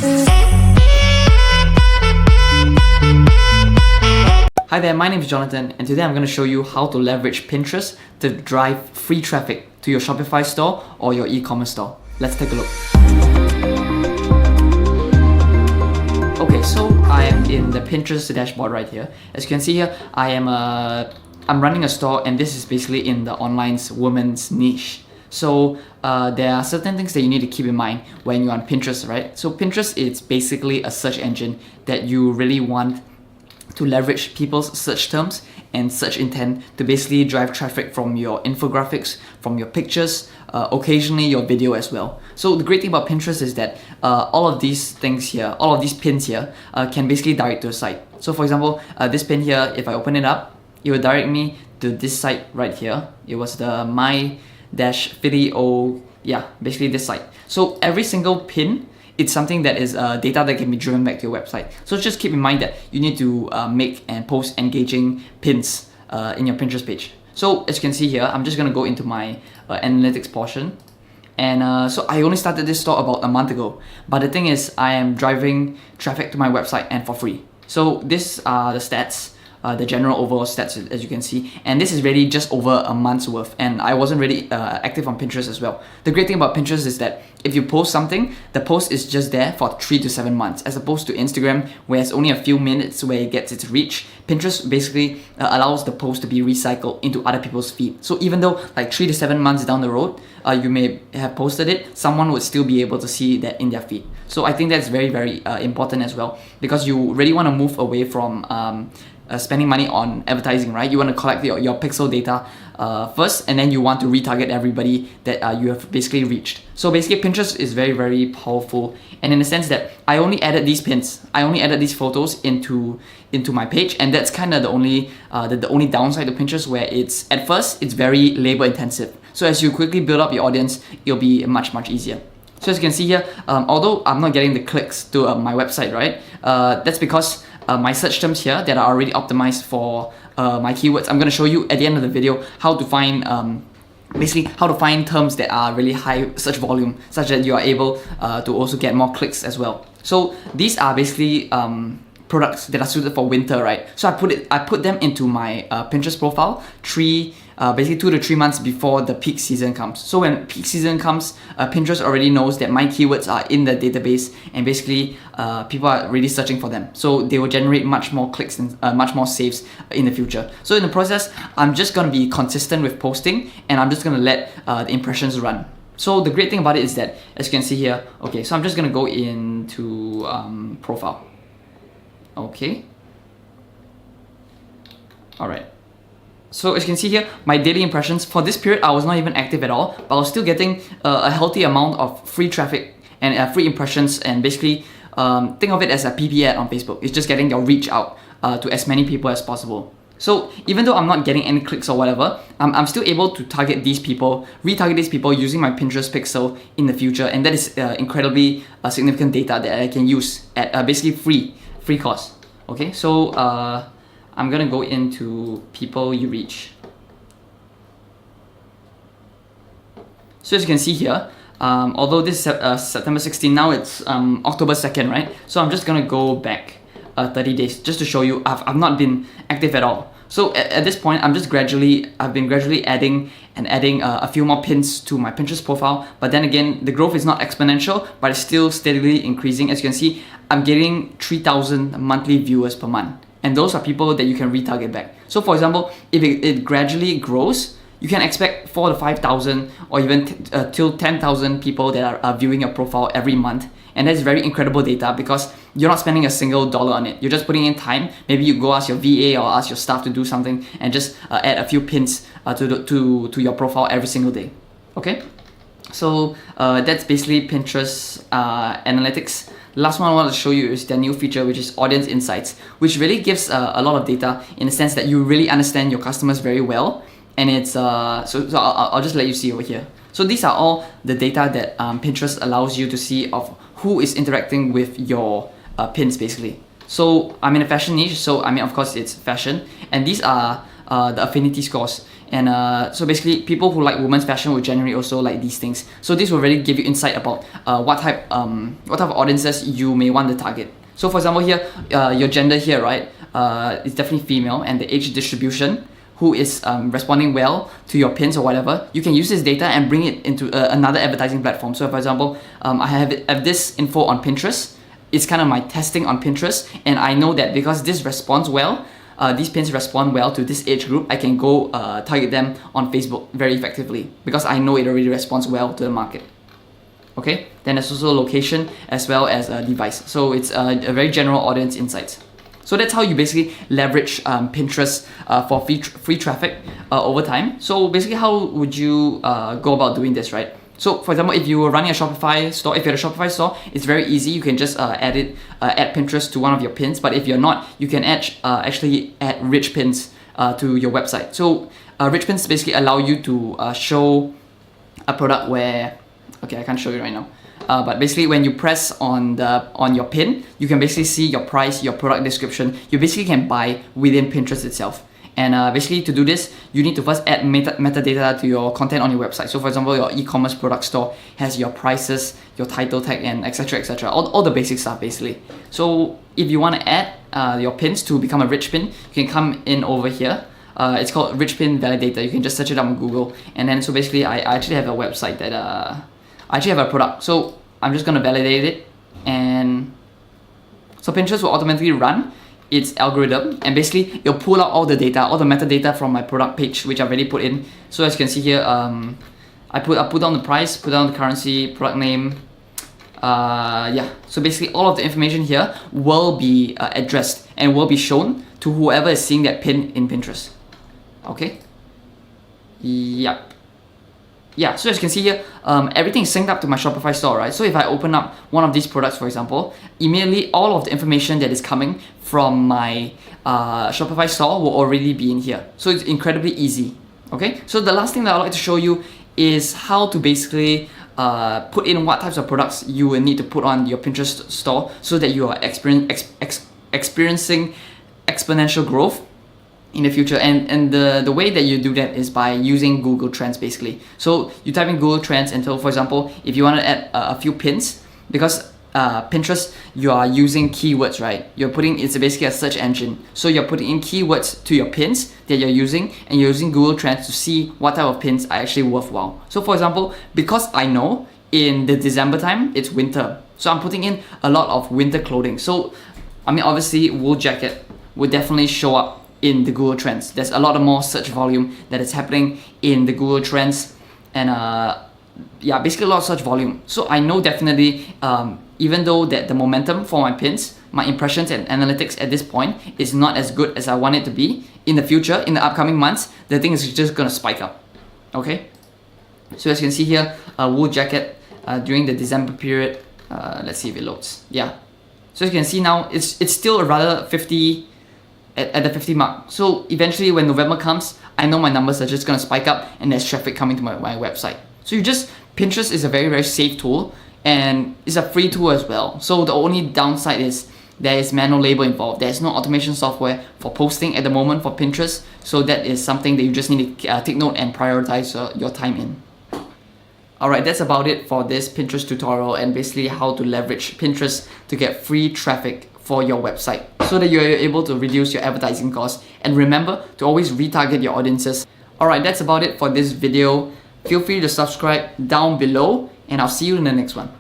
Hi there, my name is Jonathan, and today I'm going to show you how to leverage Pinterest to drive free traffic to your Shopify store or your e-commerce store. Let's take a look. Okay, so I am in the Pinterest dashboard right here. As you can see here, I'm running a store, and this is basically in the online's women's niche. So there are certain things that you need to keep in mind when you're on Pinterest, right? So Pinterest is basically a search engine that you really want to leverage people's search terms and search intent to basically drive traffic from your infographics, from your pictures, occasionally your video as well. So the great thing about Pinterest is that all of these things here, all of these pins here, can basically direct to a site. So for example, this pin here, if I open it up, it will direct me to this site right here. It was the my-video, yeah, basically this site. So every single pin, it's something that is data that can be driven back to your website. So just keep in mind that you need to make and post engaging pins in your Pinterest page. So as you can see here, I'm just gonna go into my analytics portion. And so I only started this store about a month ago. But the thing is, I am driving traffic to my website and for free. So these are the stats. The general overall stats, as you can see, and this is really just over a month's worth, and I wasn't really active on Pinterest as well. The great thing about Pinterest is that if you post something, the post is just there for 3 to 7 months, as opposed to Instagram, where it's only a few minutes where it gets its reach. Pinterest basically allows the post to be recycled into other people's feed. So even though like 3 to 7 months down the road, you may have posted it, someone would still be able to see that in their feed. So I think that's very, very important as well, because you really want to move away from spending money on advertising, right? You want to collect your pixel data first, and then you want to retarget everybody that you have basically reached. So basically Pinterest is very, very powerful, and in the sense that I only added these pins, I only added these photos into my page, and that's kind of the only downside to Pinterest, where it's at first it's very labor intensive. So as you quickly build up your audience, it'll be much easier. So as you can see here, although I'm not getting the clicks to my website, right? That's because my search terms here that are already optimized for my keywords. I'm going to show you at the end of the video how to find basically how to find terms that are really high search volume, such that you are able to also get more clicks as well. So these are basically products that are suited for winter, right? So I put them into my Pinterest profile basically 2 to 3 months before the peak season comes. So when peak season comes, Pinterest already knows that my keywords are in the database, and basically people are really searching for them. So they will generate much more clicks and much more saves in the future. So in the process, I'm just going to be consistent with posting, and I'm just going to let the impressions run. So the great thing about it is that, as you can see here, okay, so I'm just going to go into profile. Okay. Alright. So as you can see here, my daily impressions for this period, I was not even active at all, but I was still getting a healthy amount of free traffic and free impressions, and basically think of it as a PP ad on Facebook. It's just getting your reach out to as many people as possible. So even though I'm not getting any clicks or whatever, I'm still able to target these people, retarget these people using my Pinterest pixel in the future, and that is incredibly significant data that I can use at basically free cost. Okay, so I'm gonna go into people you reach. So as you can see here, although this is September 16, now it's October 2nd, right? So I'm just gonna go back 30 days just to show you I've not been active at all. So at this point, I've been gradually adding a few more pins to my Pinterest profile. But then again, the growth is not exponential, but it's still steadily increasing. As you can see, I'm getting 3,000 monthly viewers per month. And those are people that you can retarget back. So for example, if it gradually grows, you can expect 4,000 to 5,000 or even till 10,000 people that are viewing your profile every month. And that's very incredible data, because you're not spending a single dollar on it. You're just putting in time. Maybe you go ask your VA or ask your staff to do something, and just add a few pins to your profile every single day. Okay? So that's basically Pinterest analytics. Last one I want to show you is their new feature, which is Audience Insights, which really gives a lot of data in the sense that you really understand your customers very well. And it's so I'll just let you see over here. So these are all the data that Pinterest allows you to see of who is interacting with your pins basically. So I'm in a fashion niche, so I mean of course it's fashion, and these are the affinity scores. And so basically, people who like women's fashion will generally also like these things. So this will really give you insight about what type of audiences you may want to target. So for example here, your gender here, right, is definitely female, and the age distribution, who is responding well to your pins or whatever, you can use this data and bring it into another advertising platform. So for example, I have this info on Pinterest. It's kind of my testing on Pinterest, and I know that because this responds well, these pins respond well to this age group, I can go target them on Facebook very effectively because I know it already responds well to the market. Okay, then there's also location as well as device. So it's a very general audience insights. So that's how you basically leverage Pinterest for free traffic over time. So basically, how would you go about doing this, right? So for example, if you were running a Shopify store, if you're a Shopify store, it's very easy. You can just add Pinterest to one of your pins. But if you're not, you can actually add rich pins to your website. So rich pins basically allow you to show a product where, okay, I can't show you right now. But basically, when you press on your pin, you can basically see your price, your product description. You basically can buy within Pinterest itself. And basically, to do this, you need to first add metadata to your content on your website. So for example, your e-commerce product store has your prices, your title tag, and etc. etc. All the basic stuff basically. So if you want to add your pins to become a rich pin, you can come in over here. It's called Rich Pin Validator. You can just search it up on Google. And then so basically, I actually have a website that I actually have a product. So I'm just gonna validate it, and so Pinterest will automatically run its algorithm, and basically it'll pull out all the data, all the metadata from my product page, which I've already put in. So as you can see here, I put down the price, put down the currency, product name. Yeah. So basically, all of the information here will be addressed and will be shown to whoever is seeing that pin in Pinterest. Okay. Yep. Yeah, so as you can see here, everything is synced up to my Shopify store, right? So if I open up one of these products, for example, immediately all of the information that is coming from my Shopify store will already be in here. So it's incredibly easy, okay? So the last thing that I'd like to show you is how to basically put in what types of products you will need to put on your Pinterest store so that you are experiencing exponential growth in the future. And the way that you do that is by using Google Trends basically. So you type in Google Trends until, for example, if you want to add a few pins, because Pinterest, you are using keywords, right? It's basically a search engine. So you're putting in keywords to your pins that you're using, and you're using Google Trends to see what type of pins are actually worthwhile. So for example, because I know in the December time, it's winter. So I'm putting in a lot of winter clothing. So, I mean, obviously, wool jacket would definitely show up in the Google Trends. There's a lot of more search volume that is happening in the Google Trends, and yeah, basically a lot of search volume. So I know definitely, even though that the momentum for my pins, my impressions and analytics at this point is not as good as I want it to be, in the future, in the upcoming months, the thing is just gonna spike up. Okay. So as you can see here, wool jacket during the December period. Let's see if it loads. Yeah. So as you can see now, it's still a rather 50. At the 50 mark. So eventually when November comes, I know my numbers are just gonna spike up and there's traffic coming to my website. So Pinterest is a very, very safe tool, and it's a free tool as well. So the only downside is there is manual labor involved. There's no automation software for posting at the moment for Pinterest. So that is something that you just need to take note and prioritize your time in. Alright, that's about it for this Pinterest tutorial, and basically how to leverage Pinterest to get free traffic for your website so that you're able to reduce your advertising costs. And remember to always retarget your audiences. Alright, that's about it for this video. Feel free to subscribe down below, and I'll see you in the next one.